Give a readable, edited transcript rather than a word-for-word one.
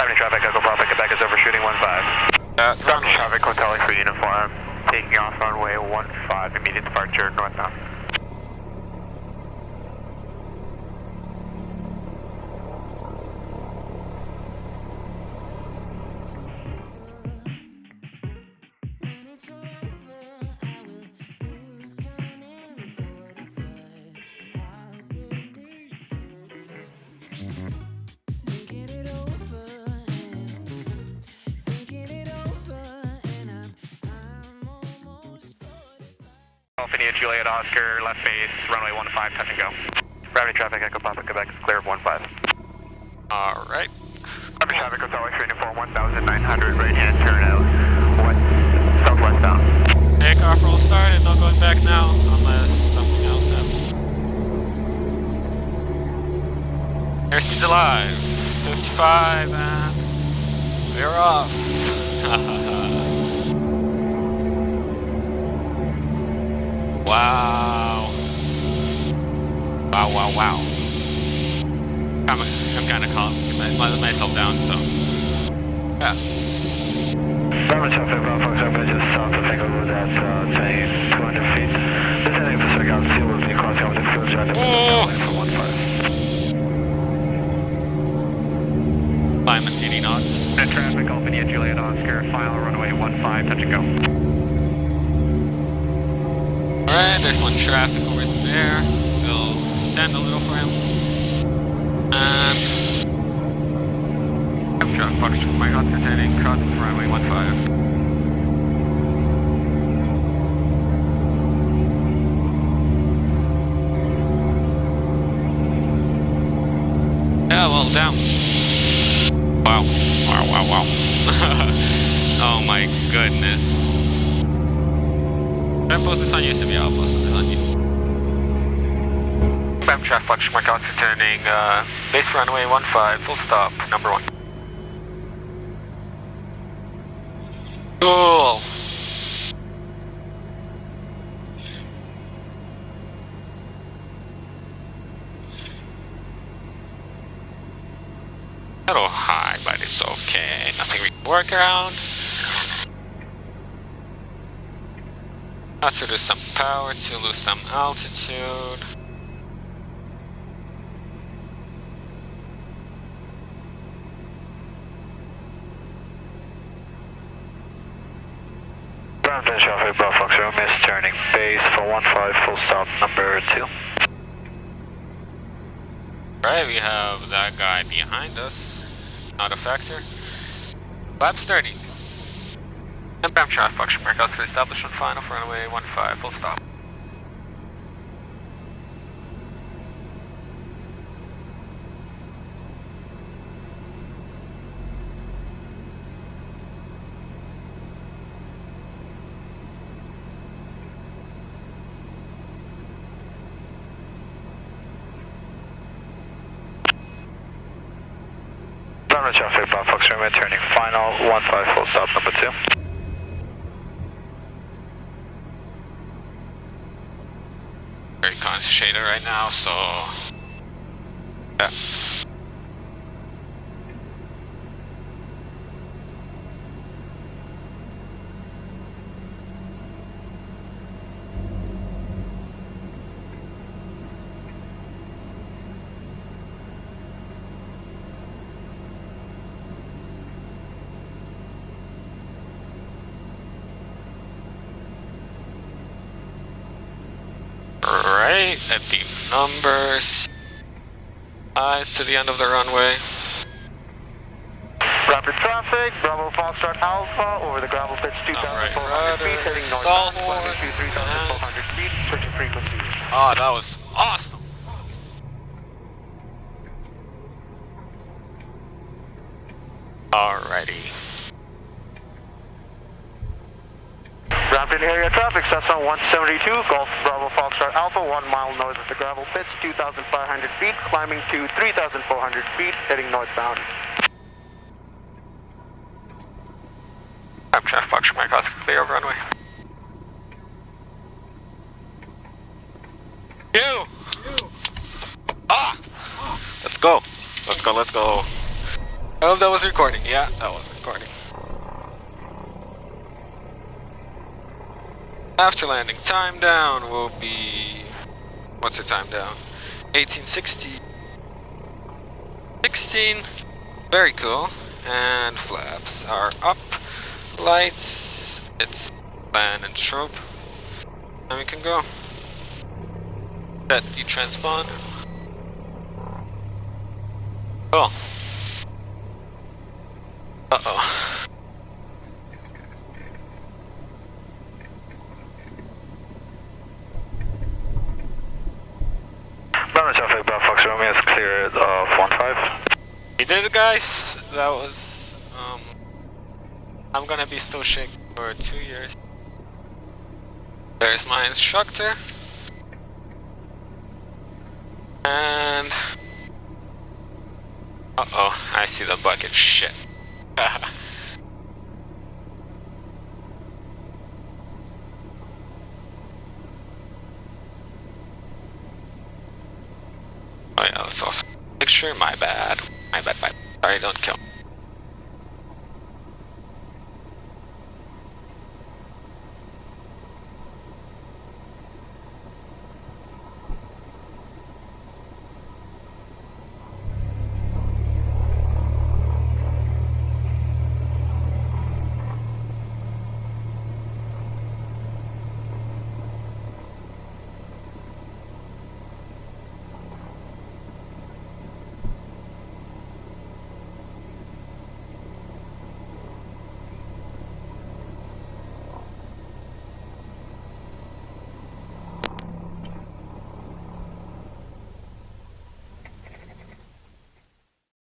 Gravity traffic, Echo Bravo, Quebec is overshooting 15. Gravity traffic, Hotel for uniform. Taking off runway 15, immediate departure northbound. Alpha Juliet Oscar, left base, runway 15, touch and go. Gravity traffic, Echo Papa, Quebec is clear of 15. Alright. Gravity traffic, Hotel for uniform 1900, right hand turn out, southwest bound. Takeoff roll started, no going back now, unless something else happens. Airspeed's alive. 55 and we're off. Wow. Wow. I'm kind of calm. Get myself down, so. Yeah. Bravo traffic, Bravo Fox, I'm just south of Vancouver, that's 200 feet. Descending for Circle C will be crossing over the field drive for 15. Climb at 80 knots. Net traffic, Alpha Juliet Oscar, final runway 15, touch and go. Alright, there's one traffic over there. We'll stand a little for him. And Traffic, Fox, my Oscar turning, crossing for runway 15. yeah, well, down. Wow. Oh my goodness. Should I post this on you? I'll post this on you. Traffic, Fox, my Oscar turning, base runway 15, full stop, number 1. Cool. A little high, but it's okay. Nothing we can work around. Not to lose some power, to lose some altitude. Ground traffic, Bravo Fox, miss turning, base for 15, full stop, number 2. Right, we have that guy behind us. Not a factor. Laps 30. And Ground traffic, Fox, Mark Oscar establishment final for runway 15, full stop. Ground traffic, Bravo Fox, turning final, 15, full stop, number 2. Very concentrated right now, so. Yeah. Right at the numbers. Eyes to the end of the runway. Rapid traffic, Bravo Foxtrot Alpha over the gravel pitch 2,400 feet, heading northbound, climbing to 3,400 feet, switching frequency. Oh, that was awesome. Alrighty. Rapid area traffic, Cessna 172, Golf Bravo Foxtrot Alpha, 1 mile north of the gravel pits, 2,500 feet, climbing to 3,400 feet, heading northbound. Traffic, Foxtrot Mike Oscar, clear over runway. Ah! Let's go. Let's go. Oh, that was recording. Yeah, that was recording. After landing, time down will be... What's the time down? 1860. 16. Very cool. And flaps are up. Lights. It's plan and strobe. And we can go. Set the transpond. Cool. Uh-oh. Bravo traffic, Bravo Fox Romeo is clear of 1-5. You did it, guys. That was, I'm gonna be still shaking for 2 years. There's my instructor. And... Uh-oh, I see the bucket. Shit. Oh yeah, that's awesome. Picture, my bad. My bad. Sorry, don't kill me.